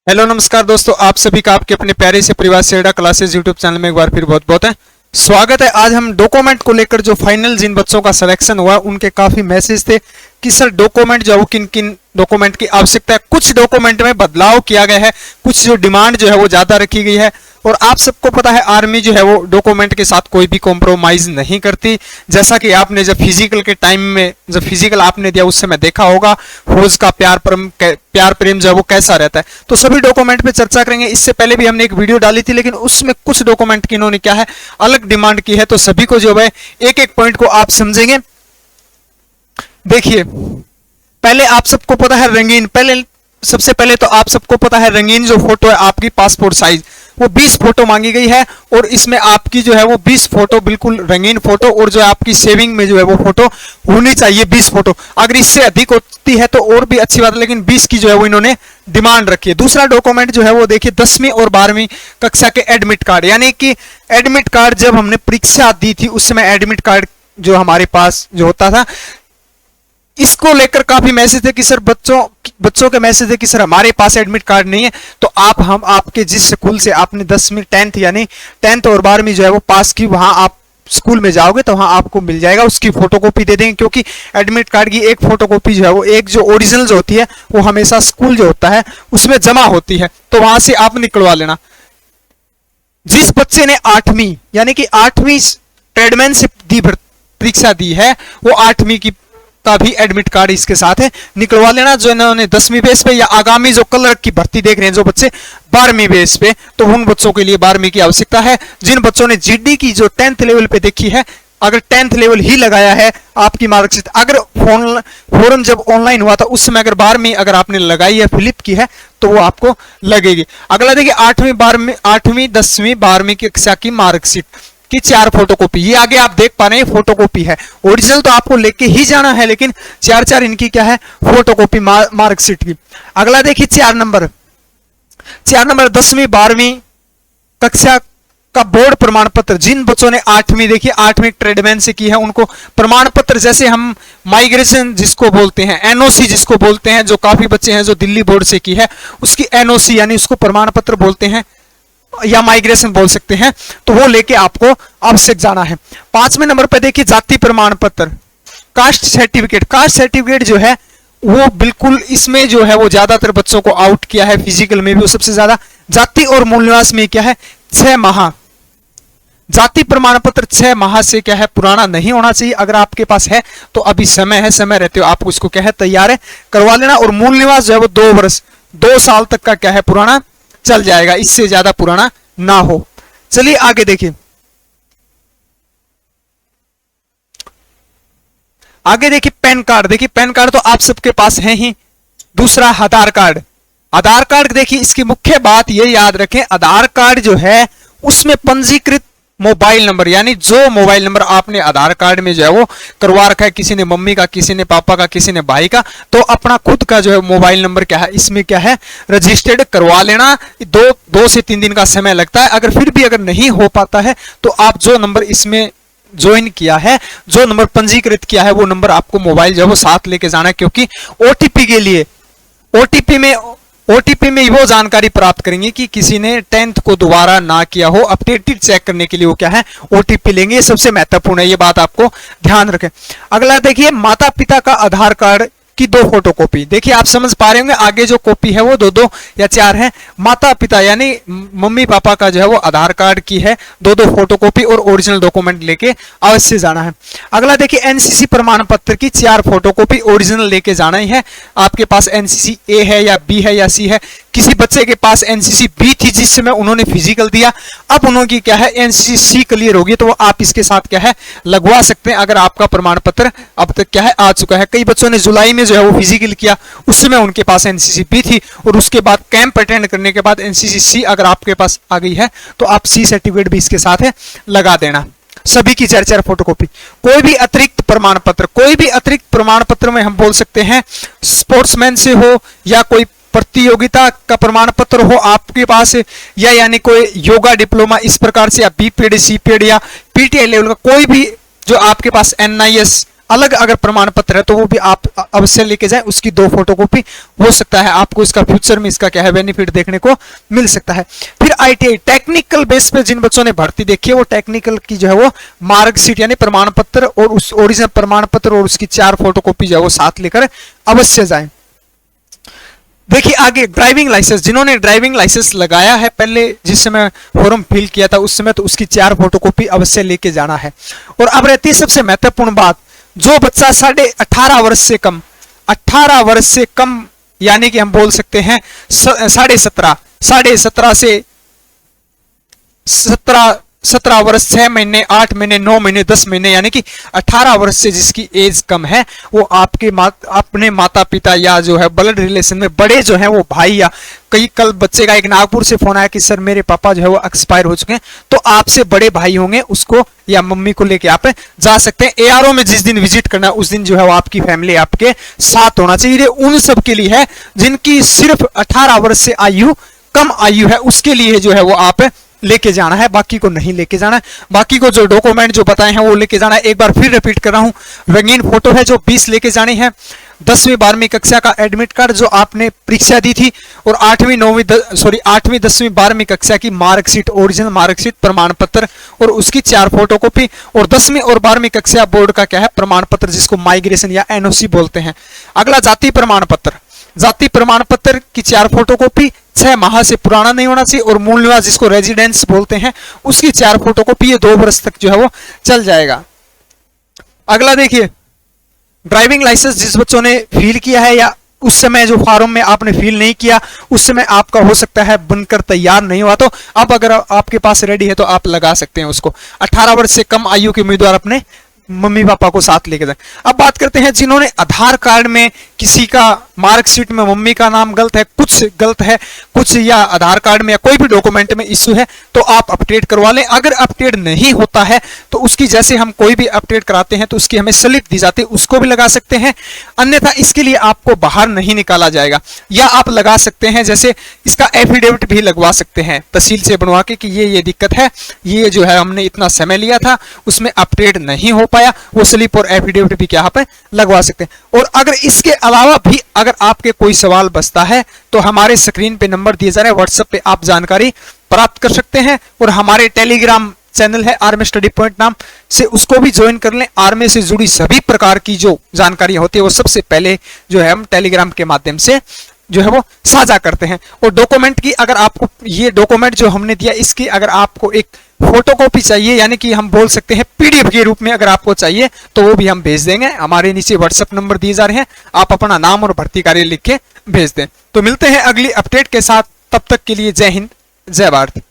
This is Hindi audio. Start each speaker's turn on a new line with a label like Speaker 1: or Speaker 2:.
Speaker 1: हेलो नमस्कार दोस्तों, आप सभी का आपके अपने प्यारे से परिवार से एडा क्लासेस यूट्यूब चैनल में एक बार फिर बहुत बहुत है स्वागत है। आज हम डॉक्यूमेंट को लेकर जो फाइनल जिन बच्चों का सिलेक्शन हुआ उनके काफी मैसेज थे कि सर डॉक्यूमेंट जो है वो किन किन डॉक्यूमेंट की आवश्यकता है। कुछ डॉक्यूमेंट में बदलाव किया गया है, कुछ जो डिमांड जो है वो ज्यादा रखी गई है। और आप सबको पता है आर्मी जो है वो डॉक्यूमेंट के साथ कोई भी कॉम्प्रोमाइज नहीं करती। जैसा कि आपने जब फिजिकल के टाइम में जब फिजिकल आपने दिया उस समय देखा होगा फौज का प्यार प्रेम जो है वो कैसा रहता है। तो सभी डॉक्यूमेंट पे चर्चा करेंगे। इससे पहले भी हमने एक वीडियो डाली थी, लेकिन उसमें कुछ डॉक्यूमेंट की इन्होंने क्या है अलग डिमांड की है। तो सभी को जो है एक एक पॉइंट को आप समझेंगे। देखिए, पहले आप सबको पता है रंगीन, सबसे पहले तो आप सबको पता है रंगीन जो फोटो है आपकी पासपोर्ट साइज वो 20 फोटो मांगी गई है। और इसमें आपकी जो है वो 20 फोटो बिल्कुल रंगीन फोटो, और जो आपकी सेविंग में जो है वो फोटो होनी चाहिए 20 फोटो। अगर इससे अधिक होती है तो और भी अच्छी बात है, लेकिन 20 की जो है वो इन्होंने डिमांड रखी है। दूसरा डॉक्यूमेंट जो है वो देखिए 10वीं और 12वीं कक्षा के एडमिट कार्ड, यानी कि एडमिट कार्ड जब हमने परीक्षा दी थी उस समय एडमिट कार्ड जो हमारे पास जो होता था, इसको लेकर काफी मैसेज थे कि सर बच्चों के मैसेज है कि सर हमारे पास एडमिट कार्ड नहीं है। तो हम आपके जिस स्कूल से आपने 10वीं 10th यानी 10th और 12वीं जो है वो पास की, वहां आप स्कूल में जाओगे तो वहां आपको मिल जाएगा, उसकी फोटोकॉपी दे देंगे। क्योंकि एडमिट कार्ड की एक फोटोकॉपी जो है वो एक जो ओरिजिनल जो होती है वो हमेशा स्कूल जो होता है उसमें जमा होती है, तो वहां से आप निकलवा लेना। जिस बच्चे ने 8वीं यानी कि 8वीं ट्रेडमैन से परीक्षा दी है वो 8वीं की का भी एडमिट कार्ड इसके साथ है, निकलवा लेना। जो इन्होंने 10वीं बेस पे या आगामी जो क्लर्क की भर्ती देख रहे हैं जो बच्चे 12वीं बेस पे, तो उन बच्चों के लिए 12वीं की आवश्यकता है। जिन बच्चों ने जीडी की जो 10th लेवल पे देखी है, अगर 10th लेवल ही लगाया है आपकी मार्कशीट, अगर फॉर्म जब ऑनलाइन हुआ था उस समय अगर 12वीं अगर आपने लगाई है फिलिप की है तो वो आपको लगेगी। अगला देखिए 8वीं 10वीं 12वीं की कक्षा की मार्कशीट की 4 फोटोकॉपी, ये आगे आप देख पा रहे हैं फोटोकॉपी है, ओरिजिनल तो आपको लेके ही जाना है, लेकिन 4 इनकी क्या है फोटोकॉपी मार्कशीट की। अगला देखिए 4 नंबर 10वीं 12वीं कक्षा का बोर्ड प्रमाण पत्र। जिन बच्चों ने 8वीं देखिए 8वीं ट्रेडमैन से की है उनको प्रमाण पत्र, जैसे हम माइग्रेशन जिसको बोलते हैं, एनओसी जिसको बोलते हैं, जो काफी बच्चे हैं जो दिल्ली बोर्ड से की है उसकी एनओसी यानी उसको प्रमाण पत्र बोलते हैं या माइग्रेशन बोल सकते हैं, तो वो लेके आपको आवश्यक जाना है। 5वें नंबर पर देखिए जाति प्रमाण पत्र, कास्ट सर्टिफिकेट। कास्ट सर्टिफिकेट जो है वो बिल्कुल इसमें जो है वो ज्यादातर बच्चों को आउट किया है, फिजिकल में भी वो सबसे ज्यादा। जाति और मूल निवास में क्या है 6 माह, जाति प्रमाण पत्र 6 माह से क्या है पुराना नहीं होना चाहिए। अगर आपके पास है तो अभी समय है, समय रहते हो आप उसको क्या है तैयार है करवा लेना। और मूल निवास जो है वो 2 वर्ष 2 साल तक का क्या है पुराना चल जाएगा, इससे ज्यादा पुराना ना हो। चलिए आगे देखिए, पैन कार्ड। देखिए पैन कार्ड तो आप सबके पास है ही। दूसरा आधार कार्ड। आधार कार्ड देखिए इसकी मुख्य बात ये याद रखें, आधार कार्ड जो है उसमें पंजीकृत मोबाइल नंबर, यानी जो मोबाइल नंबर आपने आधार कार्ड में जो है वो करवा रखा है, किसी ने मम्मी का, किसी ने पापा का, किसी ने भाई का, तो अपना खुद का जो है मोबाइल नंबर क्या है इसमें क्या है रजिस्टर्ड करवा लेना। 2 से 3 दिन का समय लगता है। अगर फिर भी अगर नहीं हो पाता है तो आप जो नंबर इसमें ज्वाइन किया है, जो नंबर पंजीकृत किया है वो नंबर आपको मोबाइल जो है वो साथ लेके जाना है। क्योंकि ओटीपी के लिए ओटीपी में वो जानकारी प्राप्त करेंगे कि किसी ने 10th को दोबारा ना किया हो, अपडेटेड चेक करने के लिए वो क्या है ओटीपी लेंगे। ये सबसे महत्वपूर्ण है, ये बात आपको ध्यान रखें। अगला देखिए माता पिता का आधार कार्ड की 2 फोटोकॉपी। देखिए आप समझ पा रहे होंगे आगे जो कॉपी है वो 2 या 4 है। माता पिता यानी मम्मी पापा का जो है वो आधार कार्ड की है 2 फोटोकॉपी और ओरिजिनल डॉक्यूमेंट लेके अवश्य जाना है। अगला देखिए एनसीसी प्रमाण पत्र की 4 फोटोकॉपी ओरिजिनल लेके जाना ही है। आपके पास एनसीसी ए है या बी है या सी है, किसी बच्चे के पास एनसीसी बी थी जिस समय उन्होंने फिजिकल दिया, अब उन्होंने क्या है एनसीसी सी क्लियर होगी तो आप इसके साथ क्या है लगवा सकते हैं। अगर आपका प्रमाण पत्र अब तक क्या है आ चुका है। कई बच्चों ने जुलाई में जो है वो फिजिकल किया, उस समय उनके पास एनसीसी बी थी और उसके बाद कैंप अटेंड करने के बाद एनसीसी सी अगर आपके पास आ गई है तो आप सी सर्टिफिकेट भी इसके साथ है लगा देना। सभी की 4 फोटोकॉपी। कोई भी अतिरिक्त प्रमाण पत्र में हम बोल सकते हैं स्पोर्ट्समैन से हो या कोई प्रतियोगिता का प्रमाण पत्र हो आपके पास, या यानी कोई योगा डिप्लोमा इस प्रकार से, या बीपीएड सीपीएड या पीटीआई लेवल का कोई भी जो आपके पास एनआईएस अलग अगर प्रमाण पत्र है तो वो भी आप अवश्य लेके जाएं, उसकी 2 फोटोकॉपी। हो सकता है आपको इसका फ्यूचर में इसका क्या है बेनिफिट देखने को मिल सकता है। फिर ITI टेक्निकल बेस पे जिन बच्चों ने भर्ती देखी है वो टेक्निकल की जो है वो मार्कशीट यानी प्रमाण पत्र और उस ओरिजिनल प्रमाण पत्र और उसकी 4 फोटोकॉपी जो है वो साथ लेकर अवश्य जाएं। देखिए आगे ड्राइविंग लाइसेंस, जिन्होंने ड्राइविंग लाइसेंस लगाया है पहले जिस समय फॉर्म फिल किया था उस समय, तो उसकी 4 फोटोकॉपी अवश्य लेके जाना है। और अब रहती है सबसे महत्वपूर्ण बात, जो बच्चा 18.5 वर्ष से कम, 18 वर्ष से कम यानी कि हम बोल सकते हैं 17.5 से 17 वर्ष 6 महीने 8 महीने 9 महीने 10 महीने यानी कि 18 वर्ष से जिसकी एज कम है वो आपके अपने माता पिता या जो है ब्लड रिलेशन में बड़े जो है वो भाई, या कल बच्चे का एक नागपुर से फोन आया कि सर मेरे पापा जो है वो एक्सपायर हो चुके हैं, तो आपसे बड़े भाई होंगे उसको या मम्मी को लेके आप जा सकते हैं। ARO में जिस दिन विजिट करना है उस दिन जो है वो आपकी फैमिली आपके साथ होना चाहिए। ये उन सब के लिए है जिनकी सिर्फ 18 वर्ष से कम आयु है, उसके लिए जो है वो आप लेके जाना है, बाकी को नहीं लेके जाना है। बाकी को जो डॉक्यूमेंट जो बताए हैं वो लेके जाना है। एक बार फिर रिपीट कर रहा हूं, रंगीन फोटो है जो 20 लेके जानी है, 10वीं 12वीं कक्षा का एडमिट कार्ड जो आपने परीक्षा दी थी, और 8वीं 10वीं 12वीं कक्षा की मार्कशीट, ओरिजिनल मार्कशीट प्रमाण पत्र और उसकी 4 फोटोकॉपी, और 10वीं और 12वीं कक्षा बोर्ड का क्या है प्रमाण पत्र जिसको माइग्रेशन या NOC बोलते हैं। अगला जाति प्रमाण पत्र, जाति प्रमाण पत्र की 4 फोटोकॉपी, 6 माह से पुराना नहीं होना चाहिए, और मूल निवास जिसको रेजिडेंस बोलते हैं उसकी 4 फोटोकॉपी, ये 2 वर्ष तक जो है वो चल जाएगा। अगला देखिए ड्राइविंग लाइसेंस जिस बच्चों ने फिल किया है या उस समय जो फॉर्म में आपने फिल नहीं किया उस समय आपका हो सकता है बनकर तैयार नहीं हुआ, तो अब अगर आपके पास रेडी है तो आप लगा सकते हैं उसको। 18 वर्ष से कम आयु के उम्मीदवार अपने मम्मी पापा को साथ लेके जाए। अब बात करते हैं जिन्होंने आधार कार्ड में किसी का मार्कशीट में मम्मी का नाम गलत है, कुछ गलत है, कुछ या आधार कार्ड में या कोई भी डॉक्यूमेंट में इश्यू है तो आप अपडेट करवा लें। अगर अपडेट नहीं होता है तो उसकी जैसे हम कोई भी अपडेट कराते हैं तो उसकी हमें स्लिप दी जाती है, उसको भी लगा सकते हैं। अन्यथा इसके लिए आपको बाहर नहीं निकाला जाएगा, या आप लगा सकते हैं जैसे इसका एफिडेविट भी लगवा सकते हैं तहसील से बनवा के कि ये दिक्कत है, ये जो है हमने इतना समय लिया था उसमें अपडेट नहीं हो पाया, वो स्लिप और एफिडेविट भी क्या आप लगवा सकते हैं। और अगर इसके अलावा भी अगर आपके कोई सवाल बचता है तो हमारे स्क्रीन पे नंबर दिए जा रहे हैं, व्हाट्सएप पे आप जानकारी प्राप्त कर सकते हैं, और हमारे टेलीग्राम चैनल है आर्मी स्टडी पॉइंट नाम से, उसको भी ज्वाइन कर लें। आर्मी से जुड़ी सभी प्रकार की जो जानकारी होती है वो सबसे पहले जो है हम टेलीग्राम के माध्यम से जो है वो साझा करते हैं। और डॉक्यूमेंट की अगर आपको ये डॉक्यूमेंट जो हमने दिया इसकी अगर आपको एक फोटोकॉपी चाहिए यानी कि हम बोल सकते हैं PDF के रूप में अगर आपको चाहिए तो वो भी हम भेज देंगे। हमारे नीचे व्हाट्सएप नंबर दिए जा रहे हैं, आप अपना नाम और भर्ती कार्य लिख के भेज दें। तो मिलते हैं अगली अपडेट के साथ, तब तक के लिए जय हिंद जय भारत।